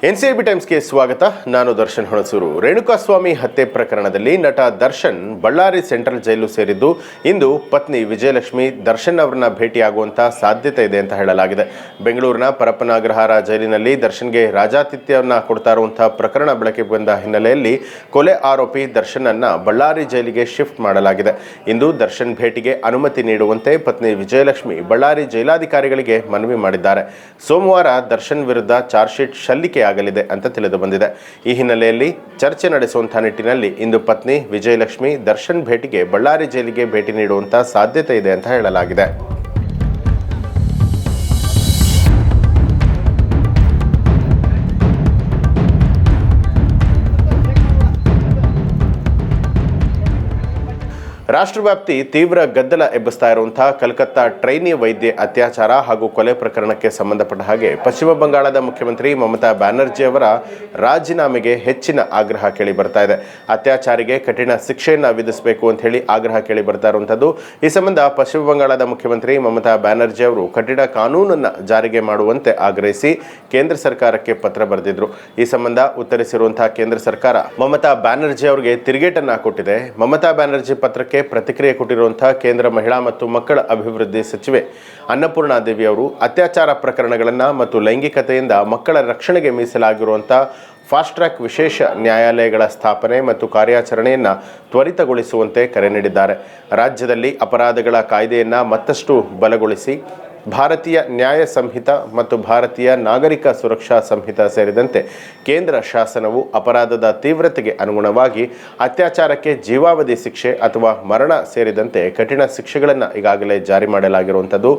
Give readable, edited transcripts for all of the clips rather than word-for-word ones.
NCB ಟೈಮ್ಸ್ಗೆ ಸ್ವಾಗತ. ನಾನು ದರ್ಶನ್ ಹೊಣಸೂರು. ರೇಣುಕಾಸ್ವಾಮಿ ಹತ್ಯೆ ಪ್ರಕರಣದಲ್ಲಿ ನಟ ದರ್ಶನ್ ಬಳ್ಳಾರಿ ಸೆಂಟ್ರಲ್ ಜೈಲು ಸೇರಿದ್ದು, ಇಂದು ಪತ್ನಿ ವಿಜಯಲಕ್ಷ್ಮಿ ದರ್ಶನ್ ಅವರನ್ನ ಭೇಟಿಯಾಗುವಂತಹ ಸಾಧ್ಯತೆ ಇದೆ ಅಂತ ಹೇಳಲಾಗಿದೆ. ಬೆಂಗಳೂರಿನ ಪರಪ್ಪನಾಗ್ರಹಾರ ಜೈಲಿನಲ್ಲಿ ದರ್ಶನ್ಗೆ ರಾಜಾತಿಥ್ಯವನ್ನ ಕೊಡ್ತಾ ಇರುವಂತಹ ಪ್ರಕರಣ ಬೆಳಕಿಗೆ ಬಂದ ಹಿನ್ನೆಲೆಯಲ್ಲಿ ಕೊಲೆ ಆರೋಪಿ ದರ್ಶನ್ ಅನ್ನ ಬಳ್ಳಾರಿ ಜೈಲಿಗೆ ಶಿಫ್ಟ್ ಮಾಡಲಾಗಿದೆ. ಇಂದು ದರ್ಶನ್ ಭೇಟಿಗೆ ಅನುಮತಿ ನೀಡುವಂತೆ ಪತ್ನಿ ವಿಜಯಲಕ್ಷ್ಮಿ ಬಳ್ಳಾರಿ ಜೈಲಾಧಿಕಾರಿಗಳಿಗೆ ಮನವಿ ಮಾಡಿದ್ದಾರೆ. ಸೋಮವಾರ ದರ್ಶನ್ ವಿರುದ್ಧ ಚಾರ್ಜ್ ಶೀಟ್ ಸಲ್ಲಿಕೆ ಆಗಲಿದೆ ಅಂತ ತಿಳಿದು ಬಂದಿದೆ. ಈ ಹಿನ್ನೆಲೆಯಲ್ಲಿ ಚರ್ಚೆ ನಡೆಸುವಂತಹ ನಿಟ್ಟಿನಲ್ಲಿ ಇಂದು ಪತ್ನಿ ವಿಜಯಲಕ್ಷ್ಮಿ ದರ್ಶನ್ ಭೇಟಿಗೆ ಬಳ್ಳಾರಿ ಜೈಲಿಗೆ ಭೇಟಿ ನೀಡುವಂತಹ ಸಾಧ್ಯತೆ ಇದೆ ಅಂತ ಹೇಳಲಾಗಿದೆ. ರಾಷ್ಟ್ರವ್ಯಾಪ್ತಿ ತೀವ್ರ ಗದ್ದಲ ಎಬ್ಬಿಸ್ತಾ ಇರುವಂತಹ ಕಲ್ಕತ್ತಾ ಟ್ರೈನಿ ವೈದ್ಯೆ ಅತ್ಯಾಚಾರ ಹಾಗೂ ಕೊಲೆ ಪ್ರಕರಣಕ್ಕೆ ಸಂಬಂಧಪಟ್ಟ ಹಾಗೆ ಪಶ್ಚಿಮ ಬಂಗಾಳದ ಮುಖ್ಯಮಂತ್ರಿ ಮಮತಾ ಬ್ಯಾನರ್ಜಿ ಅವರ ರಾಜೀನಾಮೆಗೆ ಹೆಚ್ಚಿನ ಆಗ್ರಹ ಕೇಳಿ ಬರ್ತಾ ಇದೆ. ಅತ್ಯಾಚಾರಿಗೆ ಕಠಿಣ ಶಿಕ್ಷೆಯನ್ನು ವಿಧಿಸಬೇಕು ಅಂತ ಹೇಳಿ ಆಗ್ರಹ ಕೇಳಿ ಬರ್ತಾ ಇರುವಂಥದ್ದು. ಈ ಸಂಬಂಧ ಪಶ್ಚಿಮ ಬಂಗಾಳದ ಮುಖ್ಯಮಂತ್ರಿ ಮಮತಾ ಬ್ಯಾನರ್ಜಿ ಅವರು ಕಠಿಣ ಕಾನೂನನ್ನು ಜಾರಿಗೆ ಮಾಡುವಂತೆ ಆಗ್ರಹಿಸಿ ಕೇಂದ್ರ ಸರ್ಕಾರಕ್ಕೆ ಪತ್ರ ಬರೆದಿದ್ರು. ಈ ಸಂಬಂಧ ಉತ್ತರಿಸಿರುವಂತಹ ಕೇಂದ್ರ ಸರ್ಕಾರ ಮಮತಾ ಬ್ಯಾನರ್ಜಿ ಅವರಿಗೆ ತಿರುಗೇಟನ್ನ ಕೊಟ್ಟಿದೆ. ಮಮತಾ ಬ್ಯಾನರ್ಜಿ ಪತ್ರಕ್ಕೆ ಪ್ರತಿಕ್ರಿಯೆ ಕೊಟ್ಟಿರುವಂತಹ ಕೇಂದ್ರ ಮಹಿಳಾ ಮತ್ತು ಮಕ್ಕಳ ಅಭಿವೃದ್ಧಿ ಸಚಿವೆ ಅನ್ನಪೂರ್ಣಾ ದೇವಿ ಅವರು ಅತ್ಯಾಚಾರ ಪ್ರಕರಣಗಳನ್ನು ಮತ್ತು ಲೈಂಗಿಕತೆಯಿಂದ ಮಕ್ಕಳ ರಕ್ಷಣೆಗೆ ಮೀಸಲಾಗಿರುವಂತಹ ಫಾಸ್ಟ್ ಟ್ರ್ಯಾಕ್ ವಿಶೇಷ ನ್ಯಾಯಾಲಯಗಳ ಸ್ಥಾಪನೆ ಮತ್ತು ಕಾರ್ಯಾಚರಣೆಯನ್ನು ತ್ವರಿತಗೊಳಿಸುವಂತೆ ಕರೆ ನೀಡಿದ್ದಾರೆ. ರಾಜ್ಯದಲ್ಲಿ ಅಪರಾಧಗಳ ಕಾಯ್ದೆಯನ್ನು ಮತ್ತಷ್ಟು ಬಲಗೊಳಿಸಿ ಭಾರತೀಯ ನ್ಯಾಯ ಸಂಹಿತ ಮತ್ತು ಭಾರತೀಯ ನಾಗರಿಕ ಸುರಕ್ಷಾ ಸಂಹಿತ ಸೇರಿದಂತೆ ಕೇಂದ್ರ ಶಾಸನವು ಅಪರಾಧದ ತೀವ್ರತೆಗೆ ಅನುಗುಣವಾಗಿ ಅತ್ಯಾಚಾರಕ್ಕೆ ಜೀವಾವಧಿ ಶಿಕ್ಷೆ ಅಥವಾ ಮರಣ ಸೇರಿದಂತೆ ಕಠಿಣ ಶಿಕ್ಷೆಗಳನ್ನು ಈಗಾಗಲೇ ಜಾರಿ ಮಾಡಲಾಗಿರುವಂಥದ್ದು.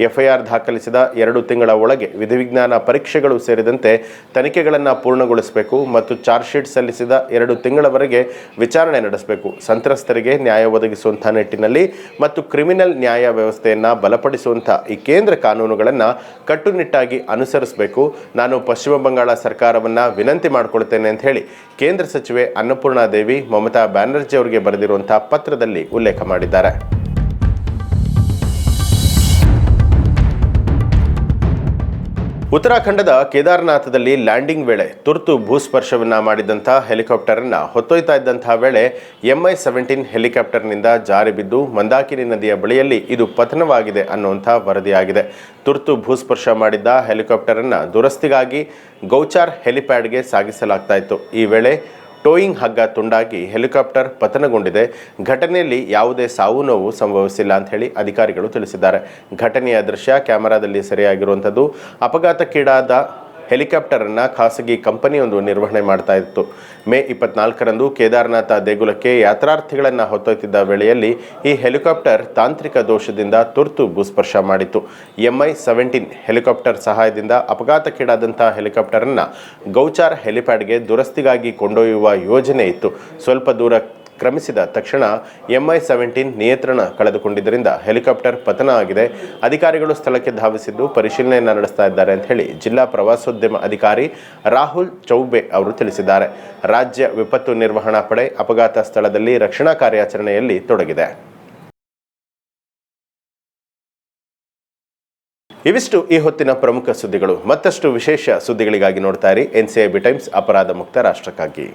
ಎಫ್ಐಆರ್ ದಾಖಲಿಸಿದ 2 ತಿಂಗಳ ಒಳಗೆ ವಿಧಿವಿಜ್ಞಾನ ಪರೀಕ್ಷೆಗಳು ಸೇರಿದಂತೆ ತನಿಖೆಗಳನ್ನು ಪೂರ್ಣಗೊಳಿಸಬೇಕು ಮತ್ತು ಚಾರ್ಜ್ ಶೀಟ್ ಸಲ್ಲಿಸಿದ 2 ತಿಂಗಳವರೆಗೆ ವಿಚಾರಣೆ ನಡೆಸಬೇಕು. ಸಂತ್ರಸ್ತರಿಗೆ ನ್ಯಾಯ ಒದಗಿಸುವಂಥ ನಿಟ್ಟಿನಲ್ಲಿ ಮತ್ತು ಕ್ರಿಮಿನಲ್ ನ್ಯಾಯ ವ್ಯವಸ್ಥೆಯನ್ನು ಬಲಪಡಿಸುವಂಥ ಈ ಕೇಂದ್ರ ಕಾನೂನುಗಳನ್ನು ಕಟ್ಟುನಿಟ್ಟಾಗಿ ಅನುಸರಿಸಬೇಕು. ನಾನು ಪಶ್ಚಿಮ ಬಂಗಾಳ ಸರ್ಕಾರವನ್ನು ವಿನಂತಿ ಮಾಡಿಕೊಳ್ತೇನೆ ಅಂತ ಹೇಳಿ ಕೇಂದ್ರ ಸಚಿವೆ ಅನ್ನಪೂರ್ಣಾ ದೇವಿ ಮಮತಾ ಬ್ಯಾನರ್ಜಿ ಅವರಿಗೆ ಬರೆದಿರುವಂತಹ ಪತ್ರದಲ್ಲಿ ಉಲ್ಲೇಖ ಮಾಡಿದ್ದಾರೆ. ಉತ್ತರಾಖಂಡದ ಕೇದಾರನಾಥದಲ್ಲಿ ಲ್ಯಾಂಡಿಂಗ್ ವೇಳೆ ತುರ್ತು ಭೂಸ್ಪರ್ಶವನ್ನು ಮಾಡಿದಂಥ ಹೆಲಿಕಾಪ್ಟರನ್ನು ಹೊತ್ತೊಯ್ತಾ ಇದ್ದಂತಹ ವೇಳೆ MI-17 ಹೆಲಿಕಾಪ್ಟರ್ನಿಂದ ಜಾರಿ ಬಿದ್ದು ಮಂದಾಕಿನಿ ನದಿಯ ಬಳಿಯಲ್ಲಿ ಇದು ಪತನವಾಗಿದೆ ಅನ್ನುವಂಥ ವರದಿಯಾಗಿದೆ. ತುರ್ತು ಭೂಸ್ಪರ್ಶ ಮಾಡಿದ್ದ ಹೆಲಿಕಾಪ್ಟರನ್ನು ದುರಸ್ತಿಗಾಗಿ ಗೌಚಾರ್ ಹೆಲಿಪ್ಯಾಡ್ಗೆ ಸಾಗಿಸಲಾಗ್ತಾ ಇತ್ತು. ಈ ವೇಳೆ ಟೋಯಿಂಗ್ ಹಗ್ಗ ತುಂಡಾಗಿ ಹೆಲಿಕಾಪ್ಟರ್ ಪತನಗೊಂಡಿದೆ. ಘಟನೆಯಲ್ಲಿ ಯಾವುದೇ ಸಾವು ನೋವು ಸಂಭವಿಸಿಲ್ಲ ಅಂತ ಹೇಳಿ ಅಧಿಕಾರಿಗಳು ತಿಳಿಸಿದ್ದಾರೆ. ಘಟನೆಯ ದೃಶ್ಯ ಕ್ಯಾಮೆರಾದಲ್ಲಿ ಸೆರೆಯಾಗಿರುವಂಥದ್ದು. ಅಪಘಾತಕ್ಕೀಡಾದ ಹೆಲಿಕಾಪ್ಟರನ್ನು ಖಾಸಗಿ ಕಂಪನಿಯೊಂದು ನಿರ್ವಹಣೆ ಮಾಡ್ತಾ ಇತ್ತು. ಮೇ 24ರಂದು ಕೇದಾರನಾಥ ದೇಗುಲಕ್ಕೆ ಯಾತ್ರಾರ್ಥಿಗಳನ್ನು ಹೊತ್ತೊಯ್ತಿದ್ದ ವೇಳೆಯಲ್ಲಿ ಈ ಹೆಲಿಕಾಪ್ಟರ್ ತಾಂತ್ರಿಕ ದೋಷದಿಂದ ತುರ್ತು ಭೂಸ್ಪರ್ಶ ಮಾಡಿತ್ತು. MI-17 ಹೆಲಿಕಾಪ್ಟರ್ ಸಹಾಯದಿಂದ ಅಪಘಾತಕ್ಕೀಡಾದಂಥ ಹೆಲಿಕಾಪ್ಟರನ್ನು ಗೌಚಾರ್ ಹೆಲಿಪ್ಯಾಡ್ಗೆ ದುರಸ್ತಿಗಾಗಿ ಕೊಂಡೊಯ್ಯುವ ಯೋಜನೆ ಇತ್ತು. ಸ್ವಲ್ಪ ದೂರ ಕ್ರಮಿಸಿದ ತಕ್ಷಣ MI-17 ನಿಯಂತ್ರಣ ಕಳೆದುಕೊಂಡಿದ್ದರಿಂದ ಹೆಲಿಕಾಪ್ಟರ್ ಪತನ ಆಗಿದೆ. ಅಧಿಕಾರಿಗಳು ಸ್ಥಳಕ್ಕೆ ಧಾವಿಸಿದ್ದು ಪರಿಶೀಲನೆಯನ್ನು ನಡೆಸ್ತಾ ಇದ್ದಾರೆ ಅಂತ ಹೇಳಿ ಜಿಲ್ಲಾ ಪ್ರವಾಸೋದ್ಯಮ ಅಧಿಕಾರಿ ರಾಹುಲ್ ಚೌಬೆ ಅವರು ತಿಳಿಸಿದ್ದಾರೆ. ರಾಜ್ಯ ವಿಪತ್ತು ನಿರ್ವಹಣಾ ಪಡೆ ಅಪಘಾತ ಸ್ಥಳದಲ್ಲಿ ರಕ್ಷಣಾ ಕಾರ್ಯಾಚರಣೆಯಲ್ಲಿ ತೊಡಗಿದೆ. ಇವಿಷ್ಟು ಈ ಹೊತ್ತಿನ ಪ್ರಮುಖ ಸುದ್ದಿಗಳು. ಮತ್ತಷ್ಟು ವಿಶೇಷ ಸುದ್ದಿಗಳಿಗಾಗಿ ನೋಡ್ತಾ ಇರಿ NCIB ಟೈಮ್ಸ್, ಅಪರಾಧ ಮುಕ್ತ ರಾಷ್ಟ್ರಕ್ಕಾಗಿ.